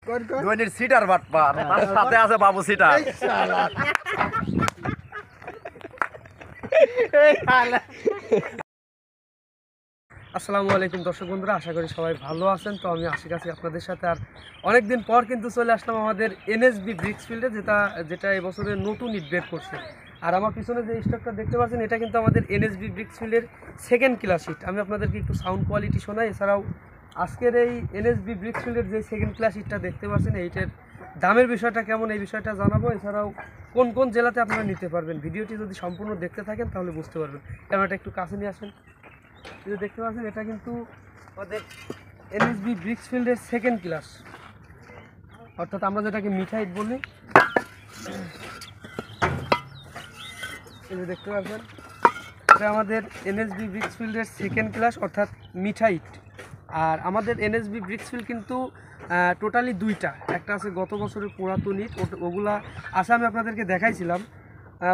দৈনিক সিটার বাটপার, তার সাথে আছে বাবু সিটার। আসসালামু আলাইকুম দর্শক বন্ধুরা, আশা করি সবাই ভালো আছেন। তো আমি আশিক আছি আপনাদের সাথে। আর অনেকদিন পর কিন্তু চলে আসলাম আমাদের এনএসবি ব্রিক্স ফিল্ডে, যেটা এবছরের নতুন ইট বের করছে। আর আমার পিছনে যে স্টকটা দেখতে পাচ্ছেন, এটা কিন্তু আমাদের এনএসবি ব্রিক্স ফিল্ডের সেকেন্ড ক্লাস ইট। আমি আপনাদেরকে একটু সাউন্ড কোয়ালিটি শোনাই। এছাড়াও আজকের এই এনএসবি ব্রিক্স ফিল্ডের যে সেকেন্ড ক্লাস ইটটা দেখতে পাচ্ছেন, এইটার দামের বিষয়টা কেমন এই বিষয়টা জানাবো। এছাড়াও কোন কোন জেলাতে আপনারা নিতে পারবেন। ভিডিওটি যদি সম্পূর্ণ দেখতে থাকেন তাহলে বুঝতে পারবেন। ক্যামেরাটা একটু কাছে নিয়ে আসেন। যে দেখতে পাচ্ছেন, এটা কিন্তু আমাদের এনএসবি ব্রিক্স ফিল্ডের সেকেন্ড ক্লাস, অর্থাৎ আমরা যেটাকে মিঠাইট বলি। এই যে দেখতে পাচ্ছেন, এটা আমাদের এনএসবি ব্রিক্স ফিল্ডের সেকেন্ড ক্লাস অর্থাৎ মিঠাইট। আর আমাদের এনএসবি ব্রিক্স ফিল্ড কিন্তু টোটালি দুইটা, একটা আছে গত বছরের পুরাতন ইট, ওগুলা আছে আমি আপনাদেরকে দেখাইছিলাম।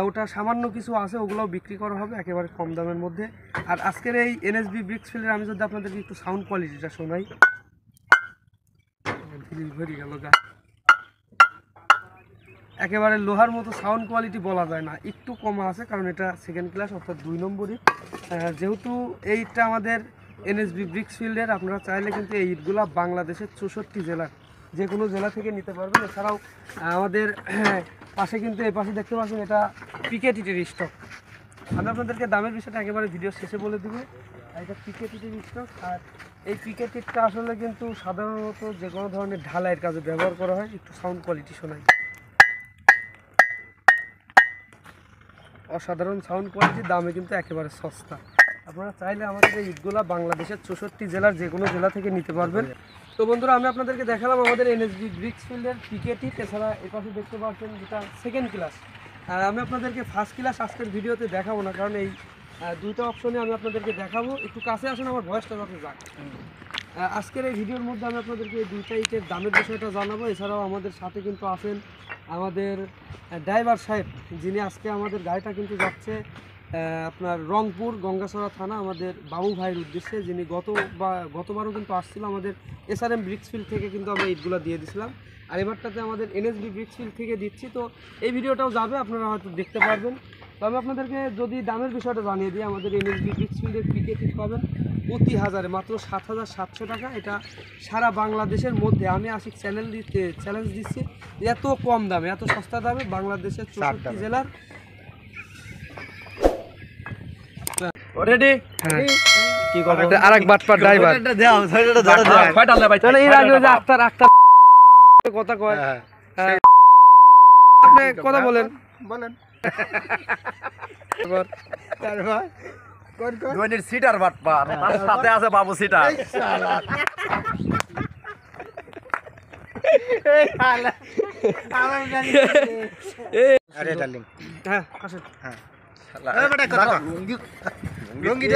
ওটা সামান্য কিছু আছে, ওগুলোও বিক্রি করা হবে একেবারে কম দামের মধ্যে। আর আজকের এই এনএসবি ব্রিক্স ফিল্ডের আমি যদি আপনাদেরকে একটু সাউন্ড কোয়ালিটিটা শোনাই, ভরে গেল গা, একেবারে লোহার মতো সাউন্ড কোয়ালিটি বলা যায় না, একটু কমা আছে, কারণ এটা সেকেন্ড ক্লাস অর্থাৎ 2 নম্বর ইট। যেহেতু এই ইটটা আমাদের এনএসবি ব্রিক্স ফিল্ডের, আপনারা চাইলে কিন্তু এই ইটগুলা বাংলাদেশের 64 জেলার যে কোনো জেলা থেকে নিতে পারবেন। এছাড়াও আমাদের পাশে কিন্তু এই পাশে দেখতে পাচ্ছেন, এটা পিকেট ইটের স্টক। আমি আপনাদেরকে দামের বিষয়টা একেবারে ভিডিও শেষে বলে দেবো। এটা পিকেট ইটের স্টক। আর এই পিকেট ইটটা আসলে কিন্তু সাধারণত যে কোনো ধরনের ঢালাইয়ের কাজে ব্যবহার করা হয়। একটু সাউন্ড কোয়ালিটি শোনাই, অসাধারণ সাউন্ড কোয়ালিটি, দামে কিন্তু একেবারে সস্তা। আপনারা চাইলে আমাদের এই ইটগুলা বাংলাদেশের 64 জেলার যে কোনো জেলা থেকে নিতে পারবেন। তো বন্ধুরা, আমি আপনাদেরকে দেখালাম আমাদের এনএসবি ব্রিক্স ফিল্ডের পিকেট ইট। এছাড়া এপাশে দেখতে পাচ্ছেন যেটা সেকেন্ড ক্লাস। আমি আপনাদেরকে ফার্স্ট ক্লাস আজকের ভিডিওতে দেখাবো না, কারণ এই দুইটা অপশনে আমি আপনাদেরকে দেখাবো। একটু কাছে আসেন, আমার ভয়েসটা যাতে যাক। আজকের এই ভিডিওর মধ্যে আমি আপনাদেরকে এই দুইটা ইটের দামের বিষয়টা জানাবো। এছাড়াও আমাদের সাথে কিন্তু আছেন আমাদের ড্রাইভার সাহেব, যিনি আজকে আমাদের গাড়িটা কিন্তু যাচ্ছে আপনার রংপুর গঙ্গাছড়া থানা আমাদের বাবু ভাইয়ের উদ্দেশ্যে, যিনি গতবারও কিন্তু আসছিল আমাদের এসআরএম ব্রিক্স ফিল্ড থেকে, কিন্তু আমরা ইটগুলো দিয়ে দিয়েছিলাম। আর এবারটাতে আমাদের এনএসবি ব্রিক্স ফিল্ড থেকে দিচ্ছি। তো এই ভিডিওটাও যাবে, আপনারা হয়তো দেখতে পারবেন। তো আমি আপনাদেরকে যদি দামের বিষয়টা জানিয়ে দিই, আমাদের এনএসবি ব্রিক্স ফিল্ডের পিকেট ইট পাবেন প্রতি হাজারে মাত্র 7,700 টাকা। এটা সারা বাংলাদেশের মধ্যে আমি আশিক চ্যালেঞ্জ দিচ্ছি, এত কম দামে, এত সস্তা দামে বাংলাদেশের 64 জেলার। রেডি কি করব, আরেক বাটপার ড্রাইভার দাও, ছয়টা ধরে দাও, কয়টা লে ভাই? তাহলে এর আগে যে আক্তার কথা কয়, আপনি কথা বলেন দৈনিক সিটার বাটপার, তার সাথে আছে বাবু সিটার। আরে ডার্লিং, হ্যাঁ আসেন, লুঙ্গি